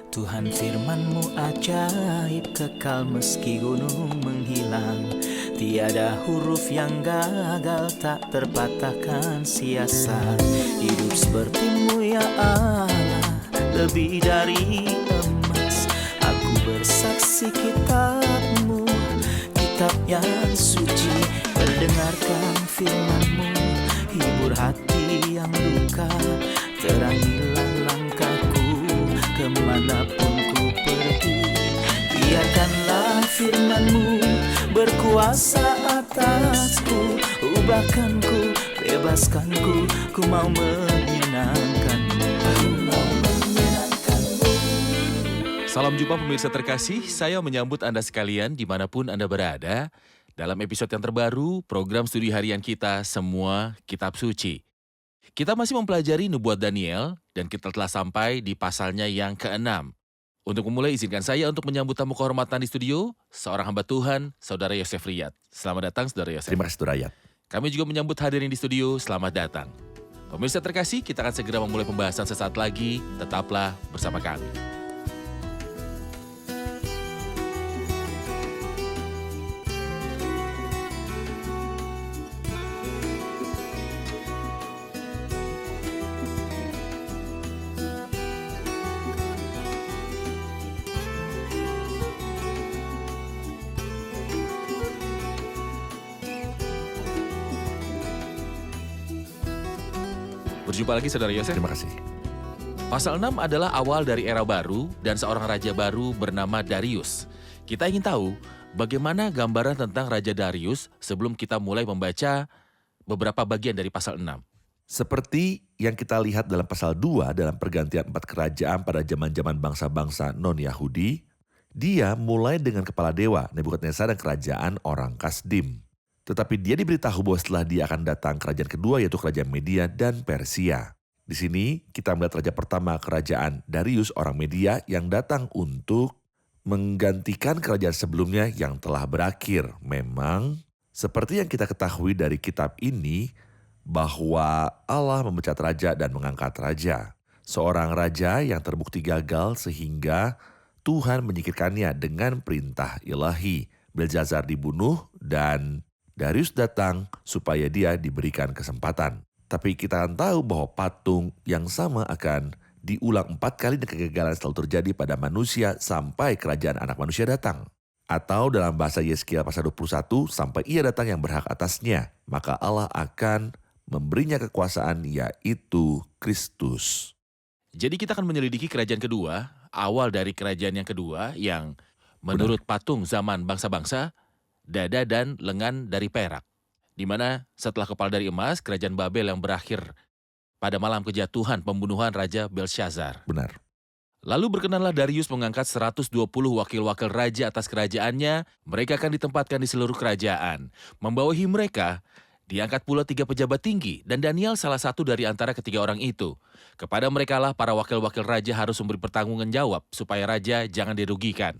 Tuhan firman-Mu ajaib, kekal meski gunung menghilang. Tiada huruf yang gagal, tak terpatahkan siasat. Hidup seperti-Mu ya Allah, lebih dari emas. Aku bersaksi kitab-Mu, kitab yang suci. Mendengarkan firman-Mu, hibur hati yang luka. Terangilah langkahku kemanapun ku pergi. Biarkanlah firman-Mu berkuasa atasku. Ubahkanku, bebaskanku, ku mau menyenangkan-Mu. Aku mau menyenangkan-Mu. Salam jumpa pemirsa terkasih, saya menyambut Anda sekalian dimanapun Anda berada. Dalam episode yang terbaru, program studi harian kita Semua Kitab Suci. Kita masih mempelajari nubuat Daniel dan kita telah sampai di pasalnya yang ke-6. Untuk memulai, izinkan saya untuk menyambut tamu kehormatan di studio, seorang hamba Tuhan, Saudara Yosef Riyad. Selamat datang, Saudara Yosef. Terima kasih, Saudara Riyad. Kami juga menyambut hadirin di studio, selamat datang. Pemirsa terkasih, kita akan segera memulai pembahasan sesaat lagi, tetaplah bersama kami. Berjumpa lagi, Saudara Yosef. Terima kasih. Pasal 6 adalah awal dari era baru dan seorang raja baru bernama Darius. Kita ingin tahu bagaimana gambaran tentang Raja Darius sebelum kita mulai membaca beberapa bagian dari pasal 6. Seperti yang kita lihat dalam pasal 2 dalam pergantian 4 kerajaan pada zaman-zaman bangsa-bangsa non-Yahudi, dia mulai dengan kepala dewa Nebukadnezar dan kerajaan orang Kasdim. Tetapi dia diberitahu bahwa setelah dia akan datang kerajaan kedua, yaitu kerajaan Media dan Persia. Di sini kita melihat raja pertama kerajaan Darius orang Media yang datang untuk menggantikan kerajaan sebelumnya yang telah berakhir. Memang seperti yang kita ketahui dari kitab ini bahwa Allah memecat raja dan mengangkat raja. Seorang raja yang terbukti gagal sehingga Tuhan menyingkirkannya dengan perintah ilahi. Belzazar dibunuh dan Darius datang supaya dia diberikan kesempatan. Tapi kita akan tahu bahwa patung yang sama akan diulang 4 kali dan kegagalan selalu terjadi pada manusia sampai kerajaan anak manusia datang. Atau dalam bahasa Yeskiel pasal 21, sampai ia datang yang berhak atasnya, maka Allah akan memberinya kekuasaan, yaitu Kristus. Jadi kita akan menyelidiki kerajaan kedua, awal dari kerajaan yang kedua yang menurut patung zaman bangsa-bangsa, dada dan lengan dari perak. Di mana setelah kepala dari emas, kerajaan Babel yang berakhir pada malam kejatuhan pembunuhan Raja Belshazzar. Benar. Lalu berkenanlah Darius mengangkat 120 wakil-wakil raja atas kerajaannya. Mereka akan ditempatkan di seluruh kerajaan. Membawahi mereka, diangkat pula 3 pejabat tinggi, dan Daniel salah satu dari antara ketiga orang itu. Kepada merekalah para wakil-wakil raja harus memberi pertanggungan jawab, supaya raja jangan dirugikan.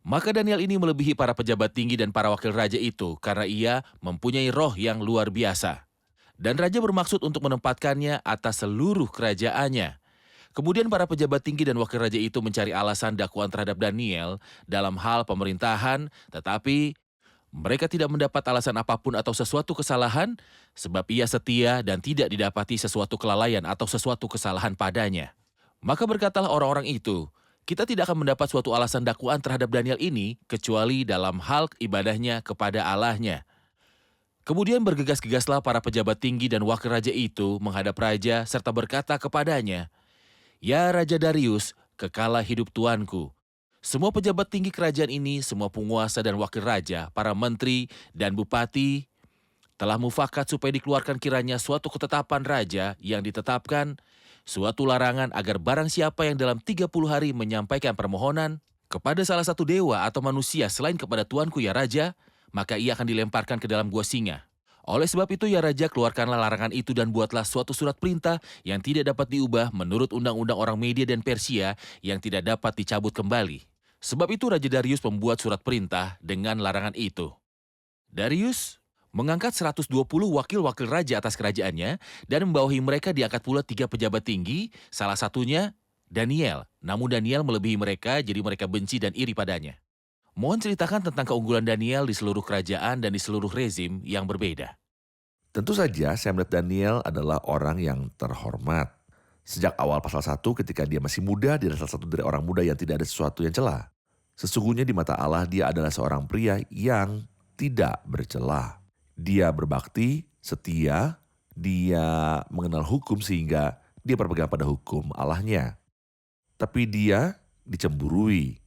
Maka Daniel ini melebihi para pejabat tinggi dan para wakil raja itu karena ia mempunyai roh yang luar biasa. Dan raja bermaksud untuk menempatkannya atas seluruh kerajaannya. Kemudian para pejabat tinggi dan wakil raja itu mencari alasan dakwaan terhadap Daniel dalam hal pemerintahan, tetapi mereka tidak mendapat alasan apapun atau sesuatu kesalahan sebab ia setia dan tidak didapati sesuatu kelalaian atau sesuatu kesalahan padanya. Maka berkatalah orang-orang itu, kita tidak akan mendapat suatu alasan dakwaan terhadap Daniel ini kecuali dalam hal ibadahnya kepada Allahnya. Kemudian bergegas-gegaslah para pejabat tinggi dan wakil raja itu menghadap raja serta berkata kepadanya, "Ya Raja Darius, kekalah hidup tuanku. Semua pejabat tinggi kerajaan ini, semua penguasa dan wakil raja, para menteri dan bupati telah mufakat supaya dikeluarkan kiranya suatu ketetapan raja yang ditetapkan, suatu larangan agar barang siapa yang dalam 30 hari menyampaikan permohonan kepada salah satu dewa atau manusia selain kepada tuanku ya Raja, maka ia akan dilemparkan ke dalam gua singa. Oleh sebab itu ya Raja, keluarkanlah larangan itu dan buatlah suatu surat perintah yang tidak dapat diubah menurut undang-undang orang Media dan Persia yang tidak dapat dicabut kembali." Sebab itu Raja Darius membuat surat perintah dengan larangan itu. Darius mengangkat 120 wakil-wakil raja atas kerajaannya dan membawahi mereka diangkat pula 3 pejabat tinggi, salah satunya Daniel. Namun Daniel melebihi mereka, jadi mereka benci dan iri padanya. Mohon ceritakan tentang keunggulan Daniel di seluruh kerajaan dan di seluruh rezim yang berbeda. Tentu saja saya melihat Daniel adalah orang yang terhormat. Sejak awal pasal 1 ketika dia masih muda, dia adalah salah satu dari orang muda yang tidak ada sesuatu yang celah. Sesungguhnya di mata Allah dia adalah seorang pria yang tidak bercelah. Dia berbakti, setia, dia mengenal hukum sehingga dia berpegang pada hukum Allahnya. Tapi dia dicemburui.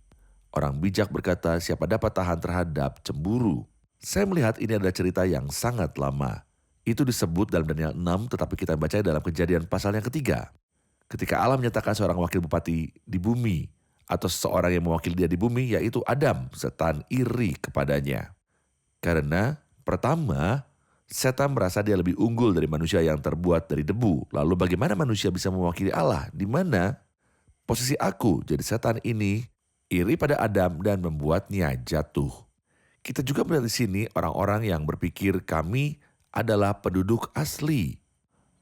Orang bijak berkata, siapa dapat tahan terhadap cemburu? Saya melihat ini adalah cerita yang sangat lama. Itu disebut dalam Daniel 6, tetapi kita baca dalam Kejadian pasal yang ketiga. Ketika Allah menyatakan seorang wakil bupati di bumi, atau seseorang yang mewakili dia di bumi, yaitu Adam, setan iri kepadanya. Karena pertama, setan merasa dia lebih unggul dari manusia yang terbuat dari debu. Lalu bagaimana manusia bisa mewakili Allah? Di mana posisi aku, jadi setan ini, iri pada Adam dan membuatnya jatuh. Kita juga melihat di sini orang-orang yang berpikir kami adalah penduduk asli.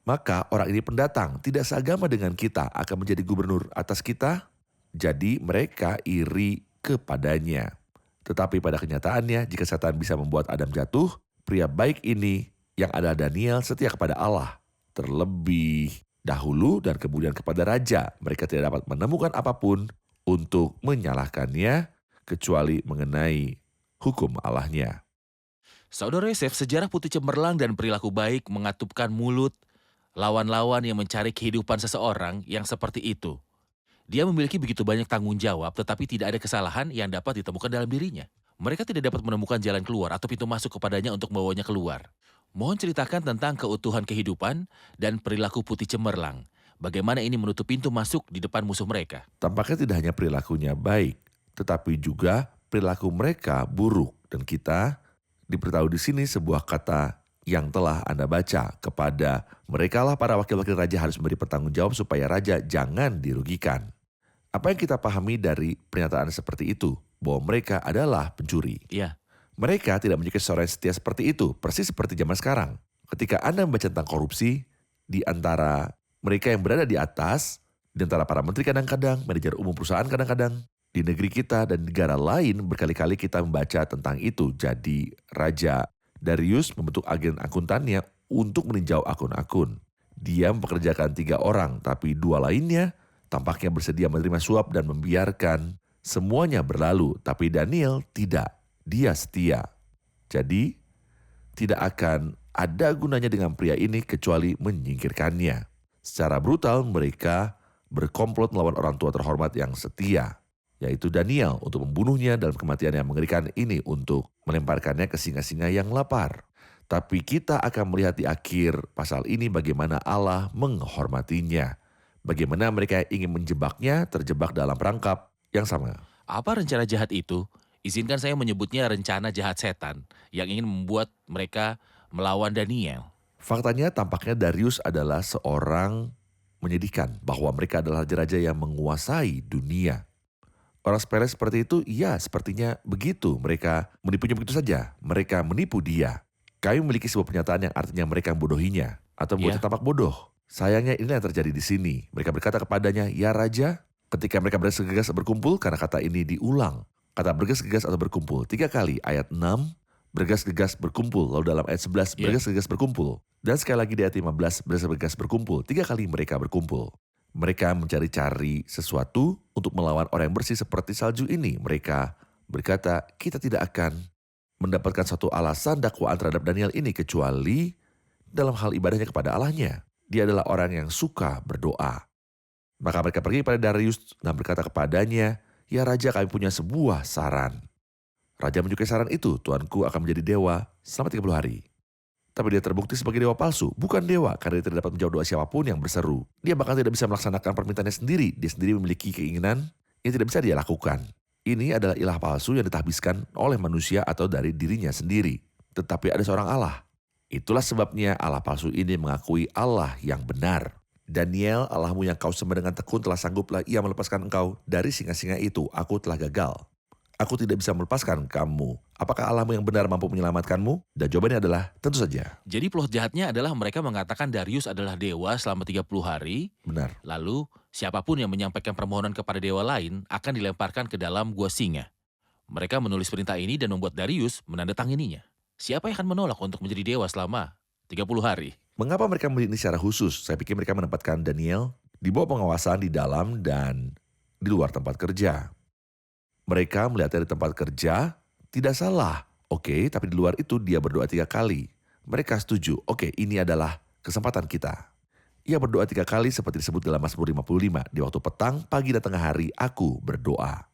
Maka orang ini pendatang, tidak seagama dengan kita, akan menjadi gubernur atas kita. Jadi mereka iri kepadanya. Tetapi pada kenyataannya, jika setan bisa membuat Adam jatuh, pria baik ini yang adalah Daniel setia kepada Allah. Terlebih dahulu dan kemudian kepada raja. Mereka tidak dapat menemukan apapun untuk menyalahkannya kecuali mengenai hukum Allahnya. Saudara Yosef, sejarah Putih Cemerlang dan perilaku baik mengatupkan mulut lawan-lawan yang mencari kehidupan seseorang yang seperti itu. Dia memiliki begitu banyak tanggung jawab tetapi tidak ada kesalahan yang dapat ditemukan dalam dirinya. Mereka tidak dapat menemukan jalan keluar atau pintu masuk kepadanya untuk membawanya keluar. Mohon ceritakan tentang keutuhan kehidupan dan perilaku Putih Cemerlang. Bagaimana ini menutup pintu masuk di depan musuh mereka. Tampaknya tidak hanya perilakunya baik, tetapi juga perilaku mereka buruk. Dan kita diberitahu di sini sebuah kata yang telah Anda baca, kepada mereka lah para wakil-wakil raja harus memberi pertanggungjawab supaya raja jangan dirugikan. Apa yang kita pahami dari pernyataan seperti itu? Bahwa mereka adalah pencuri. Iya. Mereka tidak menyukai seorang yang setia seperti itu, persis seperti zaman sekarang. Ketika Anda membaca tentang korupsi, di antara mereka yang berada di atas, di antara para menteri kadang-kadang, manajer umum perusahaan kadang-kadang, di negeri kita dan negara lain berkali-kali kita membaca tentang itu. Jadi Raja Darius membentuk agen akuntannya untuk meninjau akun-akun. Dia mempekerjakan 3 orang, tapi 2 lainnya tampaknya bersedia menerima suap dan membiarkan semuanya berlalu. Tapi Daniel tidak. Dia setia. Jadi, tidak akan ada gunanya dengan pria ini kecuali menyingkirkannya. Secara brutal mereka berkomplot melawan orang tua terhormat yang setia, yaitu Daniel, untuk membunuhnya dalam kematian yang mengerikan ini, untuk melemparkannya ke singa-singa yang lapar. Tapi kita akan melihat di akhir pasal ini bagaimana Allah menghormatinya. Bagaimana mereka ingin menjebaknya terjebak dalam perangkap yang sama. Apa rencana jahat itu? Izinkan saya menyebutnya rencana jahat setan yang ingin membuat mereka melawan Daniel. Faktanya tampaknya Darius adalah seorang menyedihkan bahwa mereka adalah raja-raja yang menguasai dunia. Orang sepele seperti itu, ya sepertinya begitu. Mereka menipunya begitu saja. Mereka menipu dia. Kami memiliki sebuah pernyataan yang artinya mereka membodohinya atau membuatnya tampak bodoh. Sayangnya ini yang terjadi di sini. Mereka berkata kepadanya, ya raja, ketika mereka bergegas berkumpul, karena kata ini diulang. Kata bergegas atau berkumpul 3 kali, ayat 6, bergegas berkumpul. Lalu dalam ayat 11, bergegas berkumpul. Dan sekali lagi di ayat 15, bergegas berkumpul. 3 kali mereka berkumpul. Mereka mencari-cari sesuatu untuk melawan orang yang bersih seperti salju ini. Mereka berkata, kita tidak akan mendapatkan satu alasan dakwaan terhadap Daniel ini kecuali dalam hal ibadahnya kepada Allahnya. Dia adalah orang yang suka berdoa. Maka mereka pergi kepada Darius dan berkata kepadanya, ya raja, kami punya sebuah saran. Raja menyukai saran itu, tuanku akan menjadi dewa selama 30 hari. Tapi dia terbukti sebagai dewa palsu, bukan dewa, karena dia tidak dapat menjawab doa siapapun yang berseru. Dia bahkan tidak bisa melaksanakan permintaannya sendiri. Dia sendiri memiliki keinginan yang tidak bisa dia lakukan. Ini adalah ilah palsu yang ditahbiskan oleh manusia atau dari dirinya sendiri. Tetapi ada seorang Allah. Itulah sebabnya Allah palsu ini mengakui Allah yang benar. Daniel, Allahmu yang kau sembah dengan tekun telah sangguplah ia melepaskan engkau dari singa-singa itu. Aku telah gagal. Aku tidak bisa melepaskan kamu. Apakah Allahmu yang benar mampu menyelamatkanmu? Dan jawabannya adalah tentu saja. Jadi plot jahatnya adalah mereka mengatakan Darius adalah dewa selama 30 hari, Benar. lalu siapapun yang menyampaikan permohonan kepada dewa lain akan dilemparkan ke dalam gua singa. Mereka menulis perintah ini dan membuat Darius menandatangininya. Siapa yang akan menolak untuk menjadi dewa selama 30 hari? Mengapa mereka memilih ini secara khusus? Saya pikir mereka menempatkan Daniel di bawah pengawasan di dalam dan di luar tempat kerja. Mereka melihatnya di tempat kerja, tidak salah. Oke, tapi di luar itu dia berdoa 3 kali. Mereka setuju, oke ini adalah kesempatan kita. Ia berdoa 3 kali seperti disebut dalam Mazmur 55. Di waktu petang, pagi dan tengah hari aku berdoa.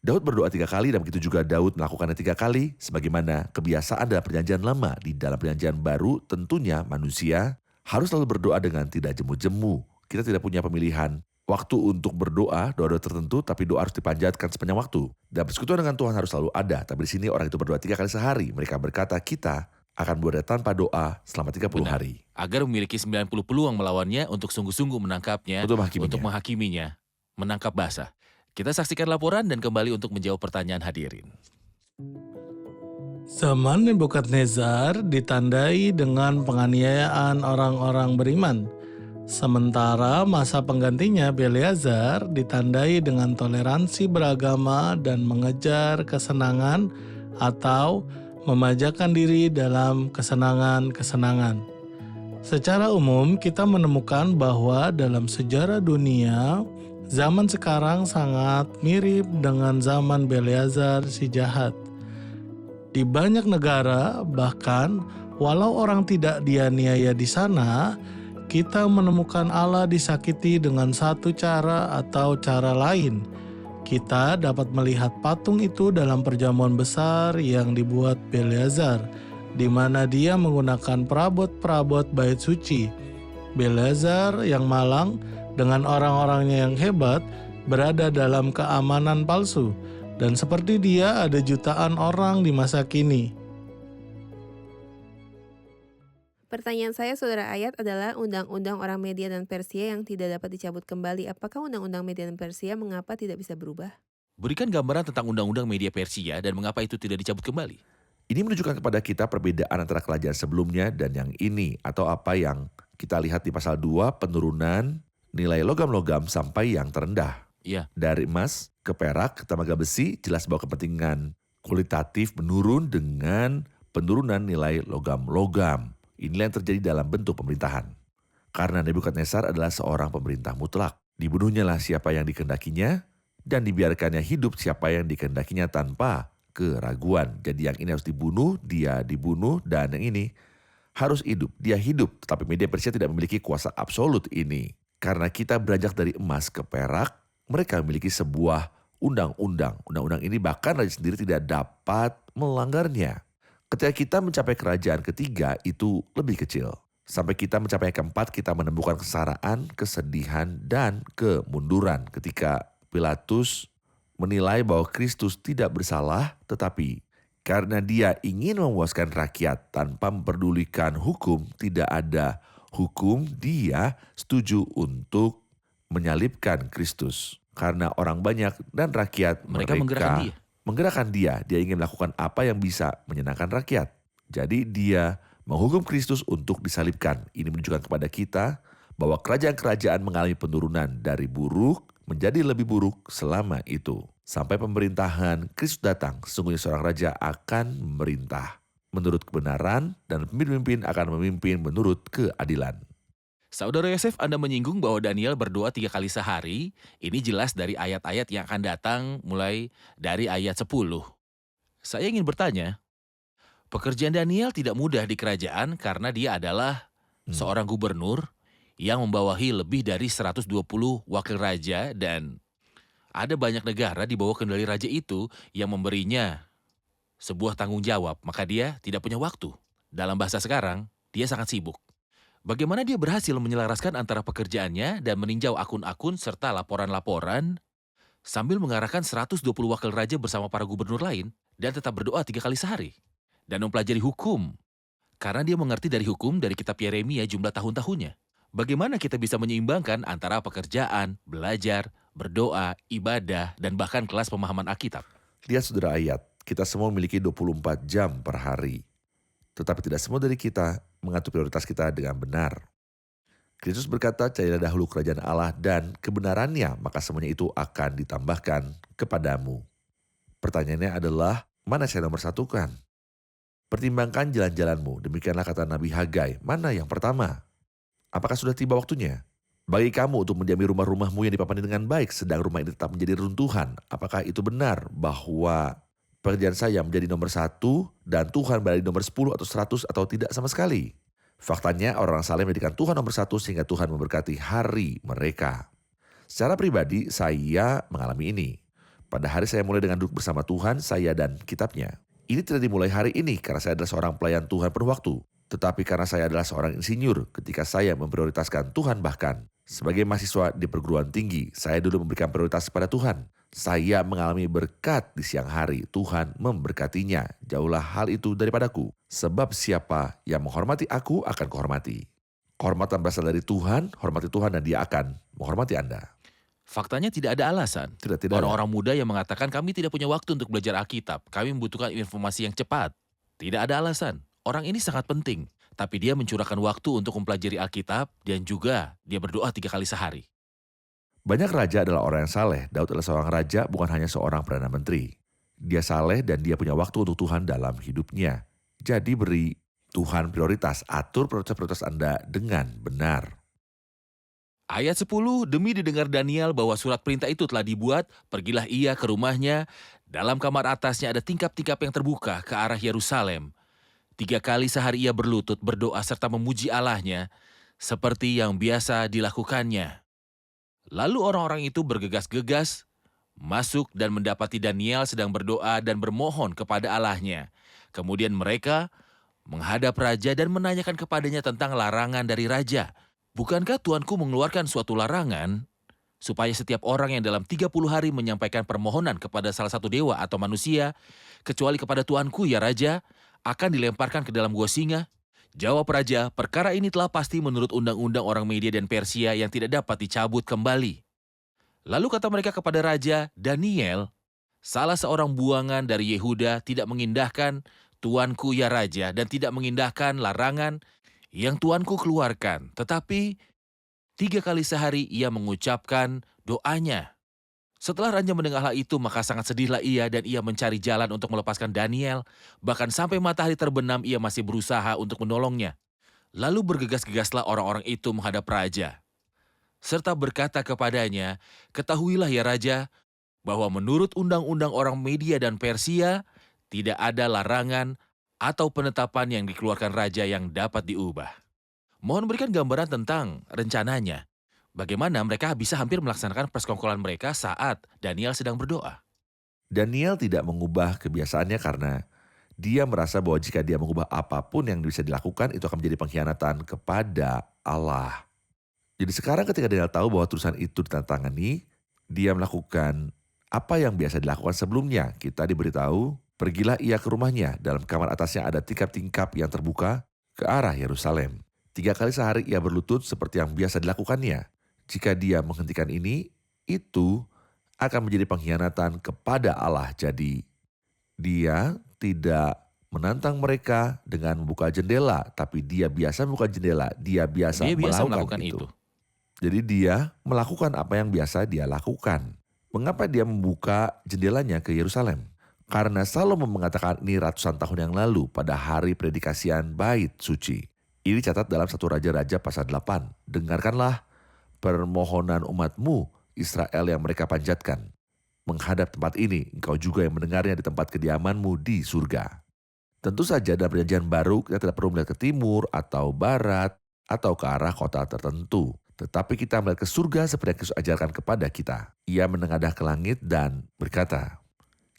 Daud berdoa 3 kali dan begitu juga Daud melakukannya 3 kali. Sebagaimana kebiasaan dalam perjanjian lama. Di dalam perjanjian baru tentunya manusia harus selalu berdoa dengan tidak jemu-jemu. Kita tidak punya pemilihan waktu untuk berdoa, doa-doa tertentu, tapi doa harus dipanjatkan sepanjang waktu. Dan persekutuan dengan Tuhan harus selalu ada. Tapi di sini orang itu berdoa 3 kali sehari. Mereka berkata, kita akan berdoa tanpa doa selama 30 Benar. hari. Agar memiliki 90 peluang melawannya untuk sungguh-sungguh menangkapnya, untuk menghakiminya, menangkap basah. Kita saksikan laporan dan kembali untuk menjawab pertanyaan hadirin. Zaman Nebukadnezar ditandai dengan penganiayaan orang-orang beriman. Sementara masa penggantinya Belshazzar ditandai dengan toleransi beragama dan mengejar kesenangan atau memajakan diri dalam kesenangan-kesenangan. Secara umum kita menemukan bahwa dalam sejarah dunia, zaman sekarang sangat mirip dengan zaman Belshazzar si jahat. Di banyak negara, bahkan walau orang tidak dianiaya di sana, kita menemukan Allah disakiti dengan satu cara atau cara lain. Kita dapat melihat patung itu dalam perjamuan besar yang dibuat Belshazzar, di mana dia menggunakan perabot-perabot bait suci. Belshazzar yang malang dengan orang-orangnya yang hebat berada dalam keamanan palsu, dan seperti dia ada jutaan orang di masa kini. Pertanyaan saya, Saudara Ayat, adalah undang-undang orang Media dan Persia yang tidak dapat dicabut kembali. Apakah undang-undang Media dan Persia mengapa tidak bisa berubah? Berikan gambaran tentang undang-undang media Persia dan mengapa itu tidak dicabut kembali. Ini menunjukkan kepada kita perbedaan antara kerajaan sebelumnya dan yang ini. Atau apa yang kita lihat di pasal 2, penurunan nilai logam-logam sampai yang terendah. Iya. Dari emas ke perak, ke tembaga besi, jelas bahwa kepentingan kualitatif menurun dengan penurunan nilai logam-logam. Inilah yang terjadi dalam bentuk pemerintahan. Karena Nebukadnezar adalah seorang pemerintah mutlak. Dibunuhnya lah siapa yang dikehendakinya, dan dibiarkannya hidup siapa yang dikehendakinya tanpa keraguan. Jadi yang ini harus dibunuh, dia dibunuh, dan yang ini harus hidup. Dia hidup, tetapi media Persia tidak memiliki kuasa absolut ini. Karena kita beranjak dari emas ke perak, mereka memiliki sebuah undang-undang. Undang-undang ini bahkan raja sendiri tidak dapat melanggarnya. Ketika kita mencapai kerajaan ketiga, itu lebih kecil. Sampai kita mencapai yang keempat, kita menemukan kesaraan, kesedihan, dan kemunduran. Ketika Pilatus menilai bahwa Kristus tidak bersalah, tetapi karena dia ingin memuaskan rakyat tanpa memperdulikan hukum, tidak ada hukum, dia setuju untuk menyalibkan Kristus. Karena orang banyak dan rakyat Mereka menggerakkan dia. Dia ingin melakukan apa yang bisa menyenangkan rakyat. Jadi dia menghukum Kristus untuk disalibkan. Ini menunjukkan kepada kita bahwa kerajaan-kerajaan mengalami penurunan dari buruk menjadi lebih buruk selama itu. Sampai pemerintahan Kristus datang, sesungguhnya seorang raja akan memerintah menurut kebenaran dan pemimpin akan memimpin menurut keadilan. Saudara Yosef, Anda menyinggung bahwa Daniel berdoa 3 kali sehari. Ini jelas dari ayat-ayat yang akan datang mulai dari ayat 10. Saya ingin bertanya, pekerjaan Daniel tidak mudah di kerajaan karena dia adalah seorang gubernur yang membawahi lebih dari 120 wakil raja dan ada banyak negara di bawah kendali raja itu yang memberinya sebuah tanggung jawab, maka dia tidak punya waktu. Dalam bahasa sekarang, dia sangat sibuk. Bagaimana dia berhasil menyelaraskan antara pekerjaannya dan meninjau akun-akun serta laporan-laporan sambil mengarahkan 120 wakil raja bersama para gubernur lain dan tetap berdoa 3 kali sehari. Dan mempelajari hukum. Karena dia mengerti dari hukum dari kitab Yeremia jumlah tahun-tahunnya. Bagaimana kita bisa menyeimbangkan antara pekerjaan, belajar, berdoa, ibadah, dan bahkan kelas pemahaman Alkitab? Lihat saudara ayat, kita semua memiliki 24 jam per hari. Tetapi tidak semua dari kita mengatur prioritas kita dengan benar. Kristus berkata, carilah dahulu kerajaan Allah dan kebenarannya, maka semuanya itu akan ditambahkan kepadamu. Pertanyaannya adalah, mana saya nomor satukan? Pertimbangkan jalan-jalanmu, demikianlah kata Nabi Hagai, mana yang pertama? Apakah sudah tiba waktunya? Bagi kamu untuk mendiami rumah-rumahmu yang dipapani dengan baik, sedang rumah ini tetap menjadi runtuhan. Apakah itu benar bahwa pekerjaan saya menjadi nomor 1 dan Tuhan berada di nomor 10 atau 100 atau tidak sama sekali? Faktanya orang saleh menjadikan Tuhan nomor 1 sehingga Tuhan memberkati hari mereka. Secara pribadi saya mengalami ini. Pada hari saya mulai dengan duduk bersama Tuhan, saya dan kitabnya. Ini tidak dimulai hari ini karena saya adalah seorang pelayan Tuhan penuh waktu. Tetapi karena saya adalah seorang insinyur ketika saya memprioritaskan Tuhan bahkan. Sebagai mahasiswa di perguruan tinggi, saya dulu memberikan prioritas kepada Tuhan. Saya mengalami berkat di siang hari, Tuhan memberkatinya. Jauhlah hal itu daripadaku. Sebab siapa yang menghormati aku akan kuhormati. Kehormatan berasal dari Tuhan, hormati Tuhan dan Dia akan menghormati Anda. Faktanya tidak ada alasan. Tidak ada. Orang-orang muda yang mengatakan kami tidak punya waktu untuk belajar Alkitab, kami membutuhkan informasi yang cepat. Tidak ada alasan. Orang ini sangat penting, tapi dia mencurahkan waktu untuk mempelajari Alkitab dan juga dia berdoa 3 kali sehari. Banyak raja adalah orang yang saleh. Daud adalah seorang raja, bukan hanya seorang perdana menteri. Dia saleh dan dia punya waktu untuk Tuhan dalam hidupnya. Jadi beri Tuhan prioritas, atur prioritas Anda dengan benar. Ayat 10, demi didengar Daniel bahwa surat perintah itu telah dibuat, pergilah ia ke rumahnya. Dalam kamar atasnya ada tingkap-tingkap yang terbuka ke arah Yerusalem. 3 kali sehari ia berlutut, berdoa serta memuji Allahnya, seperti yang biasa dilakukannya. Lalu orang-orang itu bergegas-gegas, masuk dan mendapati Daniel sedang berdoa dan bermohon kepada Allahnya. Kemudian mereka menghadap raja dan menanyakan kepadanya tentang larangan dari raja. Bukankah Tuanku mengeluarkan suatu larangan supaya setiap orang yang dalam 30 hari menyampaikan permohonan kepada salah satu dewa atau manusia, kecuali kepada Tuanku ya raja, akan dilemparkan ke dalam gua singa? Jawab raja, perkara ini telah pasti menurut undang-undang orang Media dan Persia yang tidak dapat dicabut kembali. Lalu kata mereka kepada raja, Daniel, salah seorang buangan dari Yehuda tidak mengindahkan Tuanku ya raja dan tidak mengindahkan larangan yang Tuanku keluarkan. Tetapi 3 kali sehari ia mengucapkan doanya. Setelah raja mendengar hal itu, maka sangat sedihlah ia dan ia mencari jalan untuk melepaskan Daniel. Bahkan sampai matahari terbenam ia masih berusaha untuk menolongnya. Lalu bergegas-gegaslah orang-orang itu menghadap raja. Serta berkata kepadanya, ketahuilah ya raja, bahwa menurut undang-undang orang Media dan Persia, tidak ada larangan atau penetapan yang dikeluarkan raja yang dapat diubah. Mohon berikan gambaran tentang rencananya. Bagaimana mereka bisa hampir melaksanakan persekongkolan mereka saat Daniel sedang berdoa. Daniel tidak mengubah kebiasaannya karena dia merasa bahwa jika dia mengubah apapun yang bisa dilakukan itu akan menjadi pengkhianatan kepada Allah. Jadi sekarang ketika Daniel tahu bahwa tulisan itu ditandatangani, dia melakukan apa yang biasa dilakukan sebelumnya. Kita diberitahu, pergilah ia ke rumahnya, dalam kamar atasnya ada tingkap-tingkap yang terbuka ke arah Yerusalem. 3 kali sehari ia berlutut seperti yang biasa dilakukannya. Jika dia menghentikan ini, itu akan menjadi pengkhianatan kepada Allah. Jadi dia tidak menantang mereka dengan membuka jendela, tapi dia biasa membuka jendela, dia biasa melakukan itu. Jadi dia melakukan apa yang biasa dia lakukan. Mengapa dia membuka jendelanya ke Yerusalem? Karena Salomo mengatakan ini ratusan tahun yang lalu pada hari predikasian bait suci. Ini dicatat dalam 1 Raja-Raja pasal 8. Dengarkanlah permohonan umatmu Israel yang mereka panjatkan. Menghadap tempat ini, engkau juga yang mendengarnya di tempat kediamanmu di surga. Tentu saja dalam perjanjian baru kita tidak perlu melihat ke timur atau barat atau ke arah kota tertentu. Tetapi kita melihat ke surga seperti yang Kristus ajarkan kepada kita. Ia menengadah ke langit dan berkata,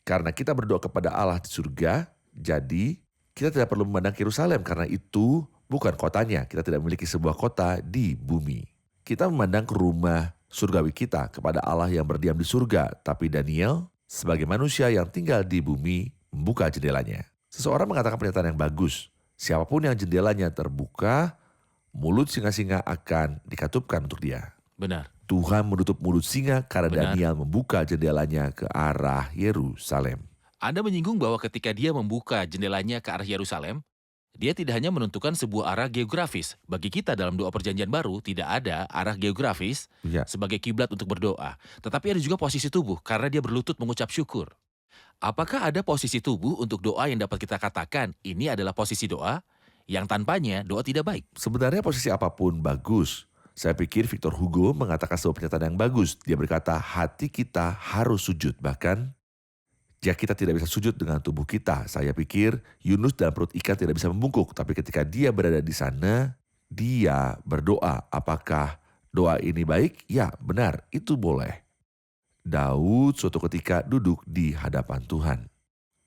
karena kita berdoa kepada Allah di surga, jadi kita tidak perlu memandang ke Yerusalem karena itu bukan kotanya. Kita tidak memiliki sebuah kota di bumi. Kita memandang ke rumah surgawi kita kepada Allah yang berdiam di surga. Tapi Daniel sebagai manusia yang tinggal di bumi membuka jendelanya. Seseorang mengatakan pernyataan yang bagus. Siapapun yang jendelanya terbuka, mulut singa-singa akan dikatupkan untuk dia. Benar. Tuhan menutup mulut singa karena Benar. Daniel membuka jendelanya ke arah Yerusalem. Anda menyinggung bahwa ketika dia membuka jendelanya ke arah Yerusalem, dia tidak hanya menentukan sebuah arah geografis. Bagi kita dalam doa perjanjian baru, tidak ada arah geografis Ya, sebagai kiblat untuk berdoa. Tetapi ada juga posisi tubuh, karena dia berlutut mengucap syukur. Apakah ada posisi tubuh untuk doa yang dapat kita katakan ini adalah posisi doa yang tanpanya doa tidak baik? sebenarnya posisi apapun bagus. Saya pikir Victor Hugo mengatakan sebuah pernyataan yang bagus. Dia berkata, hati kita harus sujud. Bahkan, jika kita tidak bisa sujud dengan tubuh kita, saya pikir Yunus dalam perut ikan tidak bisa membungkuk. Tapi ketika dia berada di sana, dia berdoa. Apakah doa ini baik? Ya, benar. Itu boleh. Daud suatu ketika duduk di hadapan Tuhan.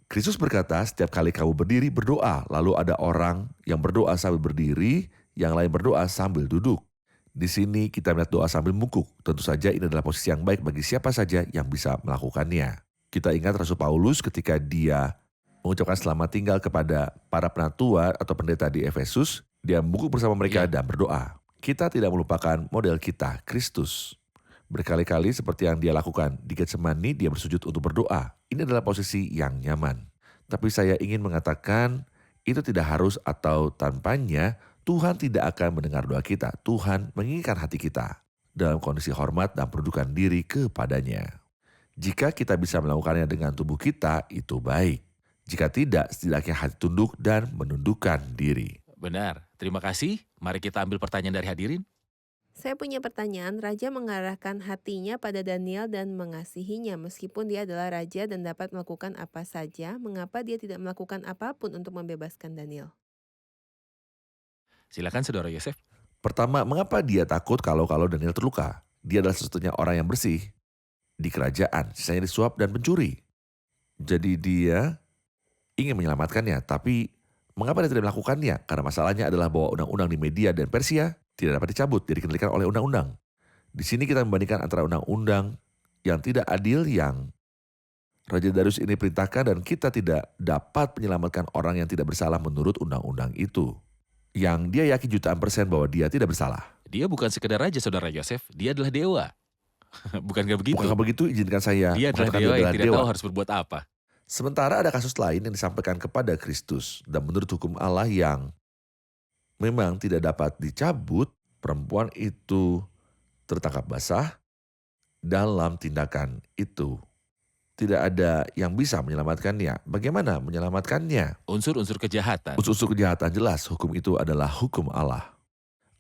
Kristus berkata, setiap kali kamu berdiri berdoa, lalu ada orang yang berdoa sambil berdiri, yang lain berdoa sambil duduk. Di sini kita melihat doa sambil membungkuk. Tentu saja ini adalah posisi yang baik bagi siapa saja yang bisa melakukannya. Kita ingat Rasul Paulus ketika dia mengucapkan selamat tinggal kepada para penatua atau pendeta di Efesus, dia membungkuk bersama mereka Iya. dan berdoa. Kita tidak melupakan model kita, Kristus. Berkali-kali seperti yang dia lakukan di Getsemani, dia bersujud untuk berdoa. Ini adalah posisi yang nyaman. Tapi saya ingin mengatakan itu tidak harus atau tanpanya Tuhan tidak akan mendengar doa kita. Tuhan menginginkan hati kita dalam kondisi hormat dan pendudukan diri kepadanya. Jika kita bisa melakukannya dengan tubuh kita, itu baik. Jika tidak, setidaknya hati tunduk dan menundukkan diri. Benar, terima kasih. Mari kita ambil pertanyaan dari hadirin. Saya punya pertanyaan, raja mengarahkan hatinya pada Daniel dan mengasihinya meskipun dia adalah raja dan dapat melakukan apa saja, mengapa dia tidak melakukan apapun untuk membebaskan Daniel? Silakan Saudara Yosef. Pertama, mengapa dia takut kalau Daniel terluka? Dia adalah satu-satunya orang yang bersih di kerajaan, sisanya disuap dan pencuri. Jadi dia ingin menyelamatkannya, tapi mengapa dia tidak melakukannya? Karena masalahnya adalah bahwa undang-undang di Media dan Persia tidak dapat dicabut, jadi dikendalikan oleh undang-undang. Di sini kita membandingkan antara undang-undang yang tidak adil yang Raja Darius ini perintahkan dan kita tidak dapat menyelamatkan orang yang tidak bersalah menurut undang-undang itu. Yang dia yakin jutaan persen bahwa dia tidak bersalah. Dia bukan sekedar raja Saudara Yosef, dia adalah dewa. Bukankah begitu? Bukankah begitu? Izinkan saya Dia adalah mengatakan dewa yang adalah tidak tahu harus berbuat apa. Sementara ada kasus lain yang disampaikan kepada Kristus dan menurut hukum Allah yang memang tidak dapat dicabut, perempuan itu tertangkap basah dalam tindakan itu. Tidak ada yang bisa menyelamatkannya. Bagaimana menyelamatkannya? Unsur-unsur kejahatan. Unsur-unsur kejahatan jelas, hukum itu adalah hukum Allah.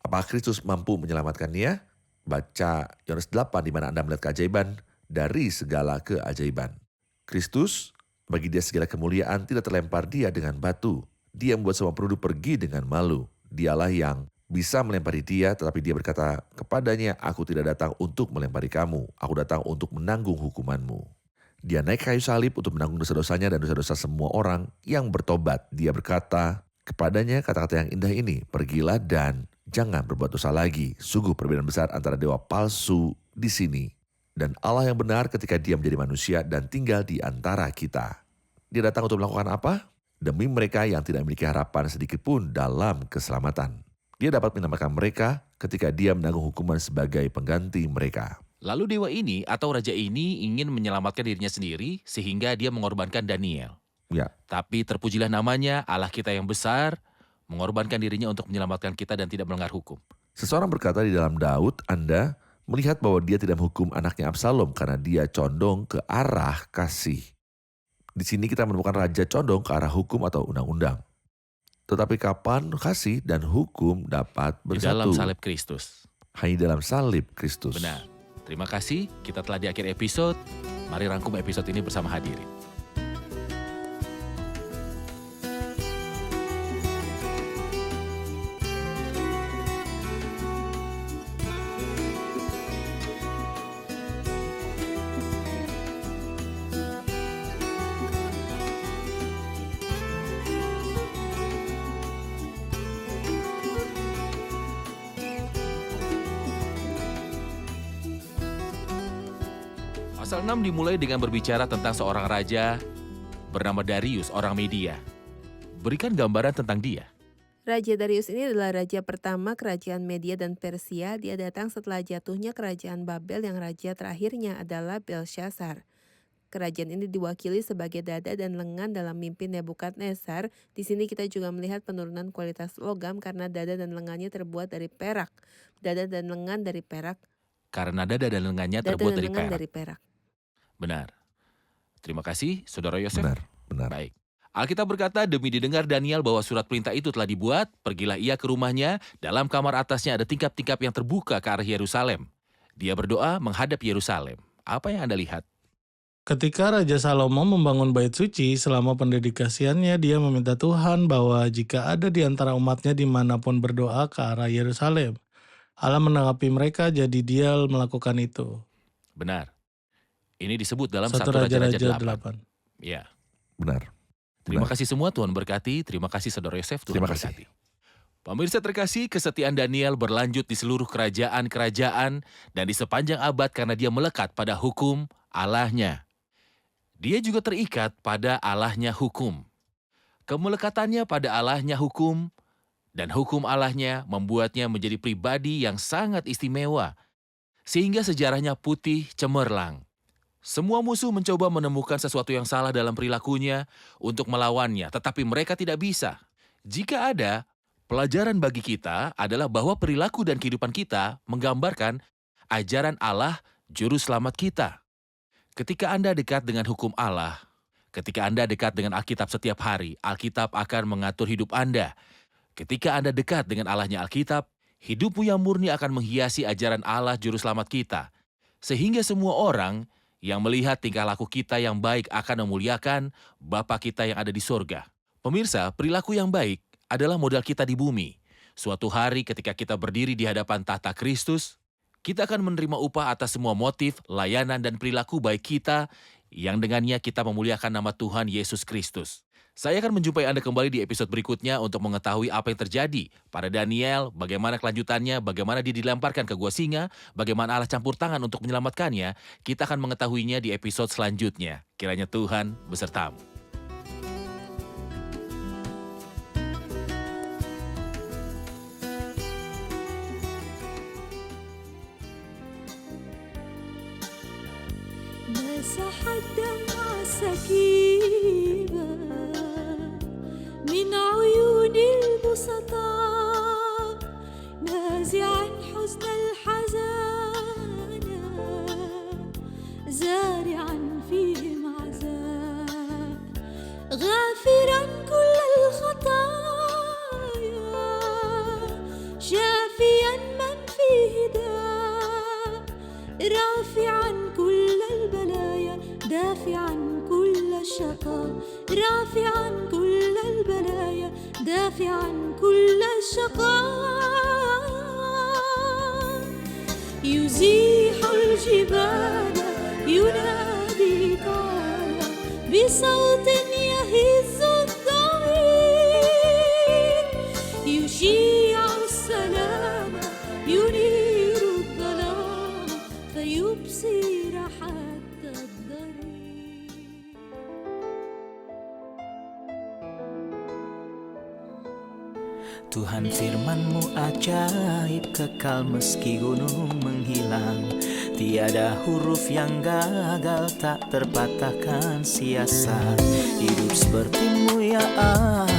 Apakah Kristus mampu menyelamatkannya? Baca Yohanes 8 di mana Anda melihat keajaiban dari segala keajaiban. Kristus, bagi dia segala kemuliaan tidak terlempar dia dengan batu. Dia membuat semua penduduk pergi dengan malu. Dialah yang bisa melempari dia, tetapi dia berkata kepadanya, aku tidak datang untuk melempari kamu. Aku datang untuk menanggung hukumanmu. Dia naik kayu salib untuk menanggung dosa-dosanya dan dosa-dosa semua orang yang bertobat. Dia berkata kepadanya kata-kata yang indah ini, pergilah dan jangan berbuat dosa lagi. Sungguh perbedaan besar antara dewa palsu di sini dan Allah yang benar ketika dia menjadi manusia dan tinggal di antara kita. Dia datang untuk melakukan apa? Demi mereka yang tidak memiliki harapan sedikit pun dalam keselamatan. Dia dapat menyelamatkan mereka ketika dia menanggung hukuman sebagai pengganti mereka. Lalu dewa ini atau raja ini ingin menyelamatkan dirinya sendiri sehingga dia mengorbankan Daniel. Ya, Tapi terpujilah namanya, Allah kita yang besar, mengorbankan dirinya untuk menyelamatkan kita dan tidak melanggar hukum. seseorang berkata di dalam Daud, Anda melihat bahwa dia tidak menghukum anaknya Absalom karena dia condong ke arah kasih. Di sini kita menemukan raja condong ke arah hukum atau undang-undang. Tetapi kapan kasih dan hukum dapat Di dalam bersatu? salib Kristus. Hanya dalam salib Kristus. Benar. Terima kasih, kita telah di akhir episode. Mari rangkum episode ini bersama hadirin. Pasal 6 dimulai dengan berbicara tentang seorang raja bernama Darius, orang Media. Berikan gambaran tentang dia. Raja Darius ini adalah raja pertama kerajaan Media dan Persia. Dia datang setelah jatuhnya kerajaan Babel yang raja terakhirnya adalah Belshazzar. Kerajaan ini diwakili sebagai dada dan lengan dalam mimpi Nebukadnezar. Di sini kita juga melihat penurunan kualitas logam karena dada dan lengannya terbuat dari perak. Dada dan lengan dari perak. Karena dada dan lengannya Dada terbuat dan dari lengan perak. dari perak. Benar. Terima kasih, Saudara Yosef. Benar. Baik. Alkitab berkata, demi didengar Daniel bahwa surat perintah itu telah dibuat, pergilah ia ke rumahnya, dalam kamar atasnya ada tingkap-tingkap yang terbuka ke arah Yerusalem. Dia berdoa menghadap Yerusalem. Apa yang Anda lihat? Ketika Raja Salomo membangun bait suci, selama pendedikasiannya dia meminta Tuhan bahwa jika ada di antara umatnya dimanapun berdoa ke arah Yerusalem, Allah menanggapi mereka, jadi dia melakukan itu. Benar. Ini disebut dalam 1 1 Raja-Raja 8. 8. Ya. Benar. Terima kasih semua, Tuhan berkati. Terima kasih Saudara Yosef, Tuhan Terima kasih. berkati. Pemirsa terkasih, kesetiaan Daniel berlanjut di seluruh kerajaan-kerajaan dan di sepanjang abad karena dia melekat pada hukum Allahnya. Dia juga terikat pada Allahnya hukum. Kemelekatannya pada Allahnya hukum dan hukum Allahnya membuatnya menjadi pribadi yang sangat istimewa, sehingga sejarahnya putih cemerlang. Semua musuh mencoba menemukan sesuatu yang salah dalam perilakunya untuk melawannya, tetapi mereka tidak bisa. Jika ada, pelajaran bagi kita adalah bahwa perilaku dan kehidupan kita menggambarkan ajaran Allah, juru selamat kita. Ketika Anda dekat dengan hukum Allah, ketika Anda dekat dengan Alkitab setiap hari, Alkitab akan mengatur hidup Anda. Ketika Anda dekat dengan Allahnya Alkitab, hidupmu yang murni akan menghiasi ajaran Allah, juru selamat kita. Sehingga semua orang yang melihat tingkah laku kita yang baik akan memuliakan Bapa kita yang ada di sorga. Pemirsa, perilaku yang baik adalah modal kita di bumi. Suatu hari ketika kita berdiri di hadapan tahta Kristus, kita akan menerima upah atas semua motif, layanan, dan perilaku baik kita yang dengannya kita memuliakan nama Tuhan Yesus Kristus. Saya akan menjumpai Anda kembali di episode berikutnya untuk mengetahui apa yang terjadi pada Daniel, bagaimana kelanjutannya, bagaimana dia dilemparkan ke gua singa, bagaimana Allah campur tangan untuk menyelamatkannya. Kita akan mengetahuinya di episode selanjutnya. Kiranya Tuhan besertamu. مسح الدمع سكيبا من عيون البسطاء نازعا حزن الحزان زارعا فيهم عزاء غافرا كل الخطايا شافيا من فيه داء رافعا كل البلايا دافعا كل الشقاء رافعا كل البلايا دافعا كل الشقاء يزيح الجبال ينادي تعالى بصوت يهز الضمير يشيع السلام ينير الظلام فيبصر حتى الضرير. Tuhan firman-Mu ajaib, kekal meski gunung menghilang. Tiada huruf yang gagal, tak terpatahkan siasat. Hidup seperti-Mu ya Allah,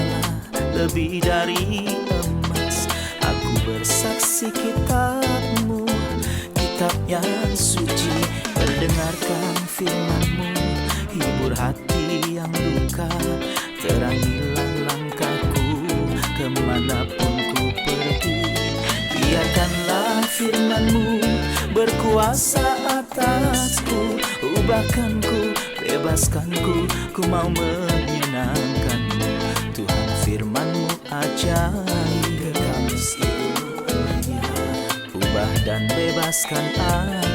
lebih dari emas. Aku bersaksi kitab-Mu, kitab yang suci. Mendengarkan firman-Mu, hibur hati yang luka. Terangilah langkahku kemanapun ku pergi. Biarkanlah firman-Mu berkuasa atasku. Ubahkanku, bebaskanku, ku mau menyenangkan-Mu. Tuhan firman-Mu ajaib, kekal meski gunung. Ubah dan bebaskan aku.